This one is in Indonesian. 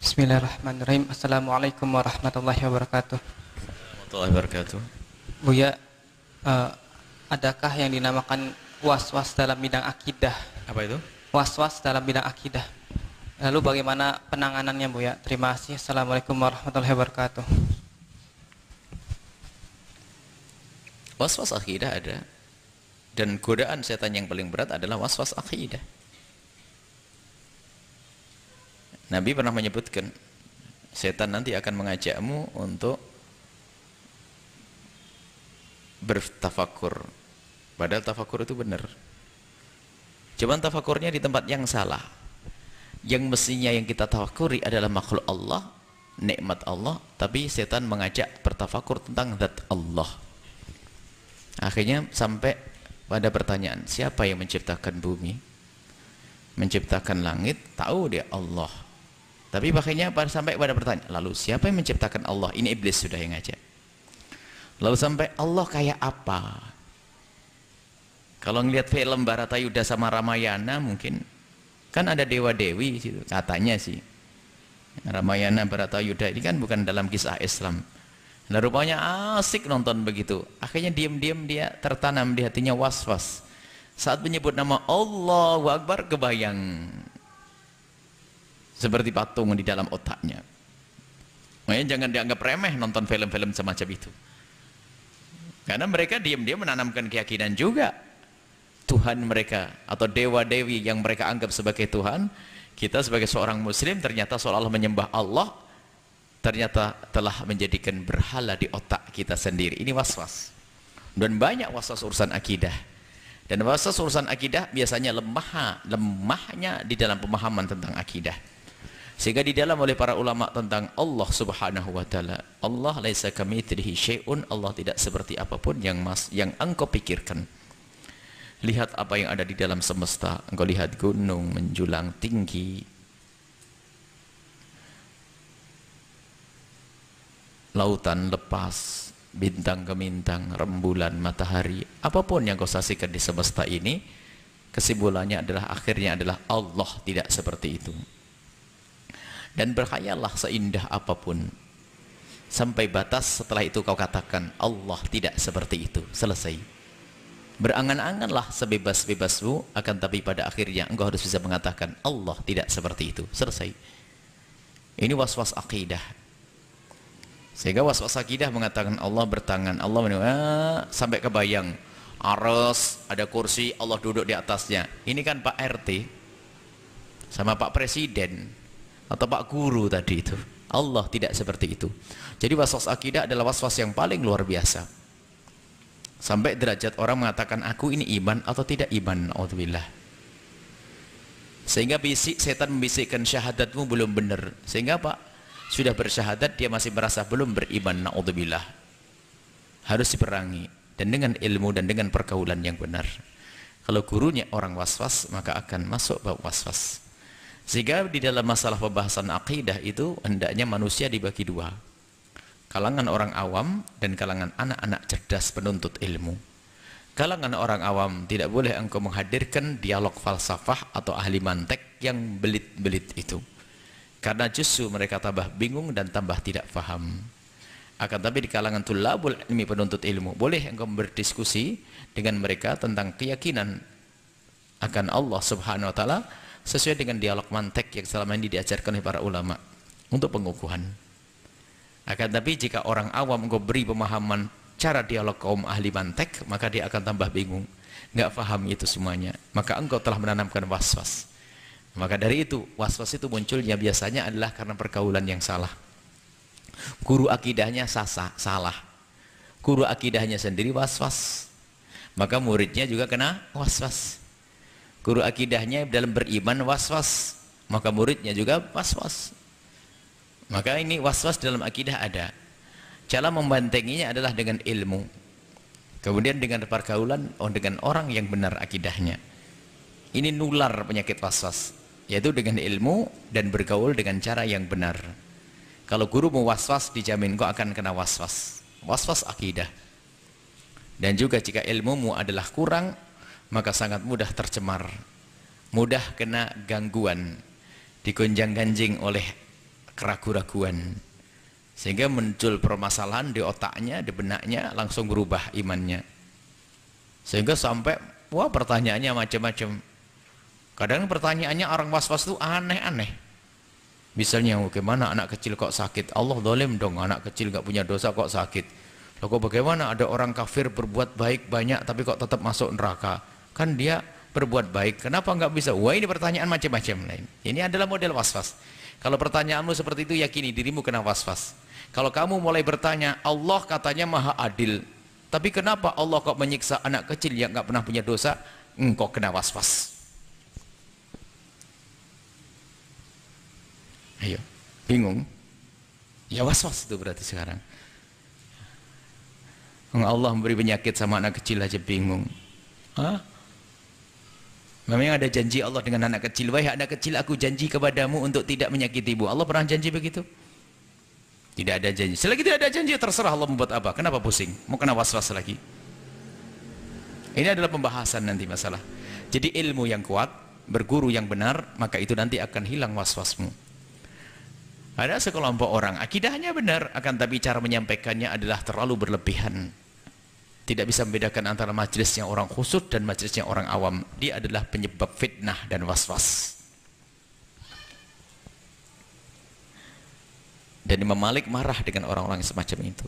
Bismillahirrahmanirrahim. Assalamualaikum warahmatullahi wabarakatuh. Warahmatullahi wabarakatuh. Buya, adakah yang dinamakan was-was dalam bidang akidah? Apa itu? Was-was dalam bidang akidah. Lalu bagaimana penanganannya, Buya? Terima kasih. Assalamualaikum warahmatullahi wabarakatuh. Was-was akidah ada. Dan godaan setan yang paling berat adalah was-was akidah. Nabi pernah menyebutkan, setan nanti akan mengajakmu untuk bertafakur. Padahal tafakur itu benar. Cuman tafakurnya di tempat yang salah. Yang mestinya yang kita tafakuri adalah makhluk Allah, nikmat Allah, tapi setan mengajak bertafakur tentang zat Allah. Akhirnya sampai pada pertanyaan, siapa yang menciptakan bumi? Menciptakan langit? Tahu dia Allah. Tapi akhirnya sampai pada pertanyaan, lalu siapa yang menciptakan Allah? Ini iblis sudah yang ngajak. Lalu sampai Allah kayak apa? Kalau ngelihat film Baratayuda sama Ramayana mungkin kan ada dewa-dewi situ, katanya sih. Ramayana Baratayuda ini kan bukan dalam kisah Islam. Nah, rupanya asik nonton begitu. Akhirnya diam-diam dia tertanam di hatinya was-was. Saat menyebut nama Allahu Akbar kebayang seperti patung di dalam otaknya. Makanya jangan dianggap remeh nonton film-film semacam itu. Karena mereka diam-diam menanamkan keyakinan juga. Tuhan mereka atau dewa-dewi yang mereka anggap sebagai Tuhan, kita sebagai seorang muslim ternyata seolah-olah menyembah Allah, ternyata telah menjadikan berhala di otak kita sendiri. Ini was-was. Dan banyak was-was urusan akidah. Dan was-was urusan akidah biasanya lemahnya di dalam pemahaman tentang akidah. Sehingga di dalam oleh para ulama tentang Allah Subhanahu wa taala, Allah laisa kamitslihi syai'un, Allah tidak seperti apapun yang engkau pikirkan. Lihat apa yang ada di dalam semesta, engkau lihat gunung menjulang tinggi, lautan lepas, bintang ke bintang, rembulan, matahari, apapun yang kau saksikan di semesta ini, kesimpulannya adalah akhirnya adalah Allah tidak seperti itu. Dan berkhayallah seindah apapun sampai batas, setelah itu kau katakan Allah tidak seperti itu, selesai. Berangan-anganlah sebebas-bebasmu, akan tapi pada akhirnya engkau harus bisa mengatakan Allah tidak seperti itu, selesai. Ini was-was akidah. Sehingga was-was akidah mengatakan Allah bertangan, Allah sampai kebayang aras, ada kursi, Allah duduk di atasnya. Ini kan Pak RT sama Pak Presiden atau Pak Guru tadi itu. Allah tidak seperti itu. Jadi was-was akidah adalah was-was yang paling luar biasa. Sampai derajat orang mengatakan aku ini iman atau tidak iman, naudzubillah. Sehingga setan membisikkan syahadatmu belum benar. Sehingga Pak sudah bersyahadat dia masih merasa belum beriman, naudzubillah. Harus diperangi dan dengan ilmu dan dengan pergaulan yang benar. Kalau gurunya orang was-was, maka akan masuk bab was-was. Sehingga di dalam masalah pembahasan akidah itu hendaknya manusia dibagi dua, kalangan orang awam dan kalangan anak-anak cerdas penuntut ilmu. Kalangan orang awam tidak boleh engkau menghadirkan dialog falsafah atau ahli mantek yang belit-belit itu, karena justru mereka tambah bingung dan tambah tidak faham. Akan tapi di kalangan tulabul ilmi, penuntut ilmu, boleh engkau berdiskusi dengan mereka tentang keyakinan akan Allah Subhanahu wa taala sesuai dengan dialog mantek yang selama ini diajarkan oleh para ulama untuk pengukuhan. Akan tapi jika orang awam engkau beri pemahaman cara dialog kaum ahli mantek, maka dia akan tambah bingung, nggak paham itu semuanya, maka engkau telah menanamkan was-was. Maka dari itu was-was itu munculnya biasanya adalah karena pergaulan yang salah. Guru akidahnya salah, guru akidahnya sendiri was-was, maka muridnya juga kena was-was. Guru akidahnya dalam beriman was-was, maka muridnya juga was-was. Maka ini was-was dalam akidah ada. Cara membantenginya adalah dengan ilmu, kemudian dengan pergaulan dengan orang yang benar akidahnya. Ini nular penyakit was-was, yaitu dengan ilmu dan bergaul dengan cara yang benar. Kalau guru mau was-was, dijamin kau akan kena was-was, was-was akidah. Dan juga jika ilmumu adalah kurang, maka sangat mudah tercemar, mudah kena gangguan, digonjang-ganjing oleh keraguan-raguan, sehingga muncul permasalahan di otaknya, di benaknya, langsung berubah imannya, sehingga sampai wah pertanyaannya macam-macam. Kadang pertanyaannya orang was-was itu aneh-aneh. Misalnya, bagaimana anak kecil kok sakit? Allah zalim dong, anak kecil gak punya dosa kok sakit. Loh, kok bagaimana ada orang kafir berbuat baik banyak tapi kok tetap masuk neraka? Kan dia berbuat baik, kenapa nggak bisa? Wah, ini pertanyaan macam-macam lain. Ini adalah model was-was. Kalau pertanyaanmu seperti itu, yakini dirimu kena was-was. Kalau kamu mulai bertanya, Allah katanya maha adil, tapi kenapa Allah kok menyiksa anak kecil yang nggak pernah punya dosa? Engkau kena was-was. Ayo, bingung? Ya was-was itu berarti sekarang. Allah memberi penyakit sama anak kecil aja bingung. Hah? Memang ada janji Allah dengan anak kecil. Wahai anak kecil, aku janji kepadamu untuk tidak menyakitimu. Allah pernah janji begitu? Tidak ada janji. Selagi tidak ada janji, terserah Allah membuat apa. Kenapa pusing? Mau kena was-was lagi? Ini adalah pembahasan nanti masalah. Jadi ilmu yang kuat, berguru yang benar, maka itu nanti akan hilang was-wasmu. Ada sekelompok orang, akidahnya benar, akan tapi cara menyampaikannya adalah terlalu berlebihan. Tidak bisa membedakan antara majelisnya orang khusyuk dan majelisnya orang awam. Dia adalah penyebab fitnah dan was-was. Dan Imam Malik marah dengan orang-orang semacam itu.